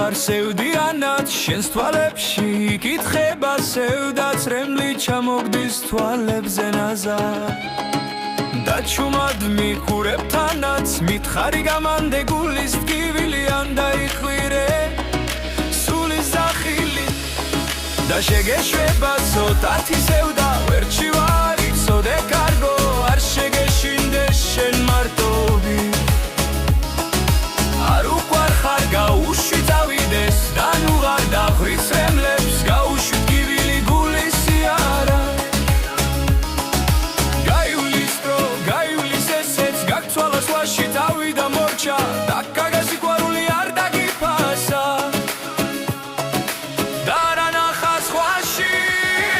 ხარ სევდიანად შენს თვალებში იკითხება სევდა წრემლი ჩამოგდის თვალებზე ნაზარ დაჩუმად მიყურებ თანაც მითხარი გამანდე გულის ტკივილი ან დაიხვირე სულის ზახილი და შეგეშვება ცოტათი სევდა ვერჩი ვარ იცოდე კარგო არ შეგეშინდე შენ მარტოვი არ უყვარ ხარ გაუშვი წავიდეს და ნუ ვარ დახვრი წრემლებს გაუშვი ტკივილი გულის სიარა სვაში თავი და მორჩა და კაგაზი ყვარული არ დაგიფასა და რა ნახა სხვაში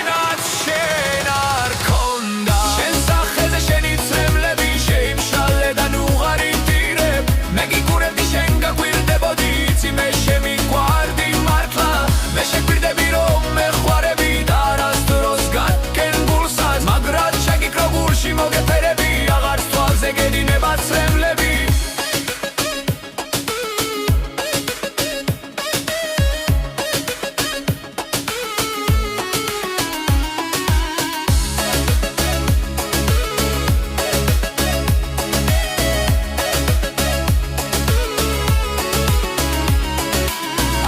რაც შენ არ ქონდა შენ სახეზე შენი წრემლები შეიმშალე და ნუ ვარ იტირებ მე გიგურებდი შენ გაგვირდებოდი იცი მე შემიყვარდი მართლა მე შეგვირდები რომ მეხვარები და რას დროს გაკენ გულსაც მაგრად შეგიკრო გულში მოგეფერები აღარ თვალზე გედინება წრემლები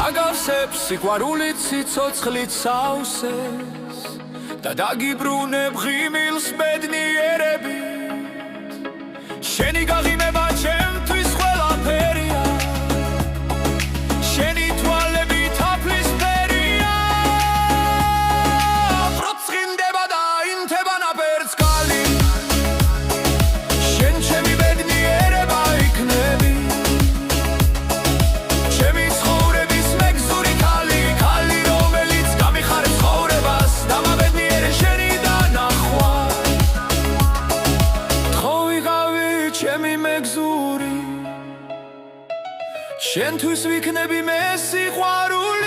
აგავსებ სიყვარულით სიცოცხლით საავსეს და დაგიბრუნებ ღიმილს ბედნიერები შენი გაღიმება ჩემთვის ყველაფერია შენი თვალები თაფლის ფერია ბროცხინდება და ინთება ნაპერწკალი შენ ჩემი ბედნიერება იქნები ჩემი ცხოვრების მეგზური ქალი ქალი რომელიც გამიხარებს ცხოვრებას და მაბედნიერე შენი დანახვა ჩემი მეგზური შენთვის ვიქნები მე სიყვარული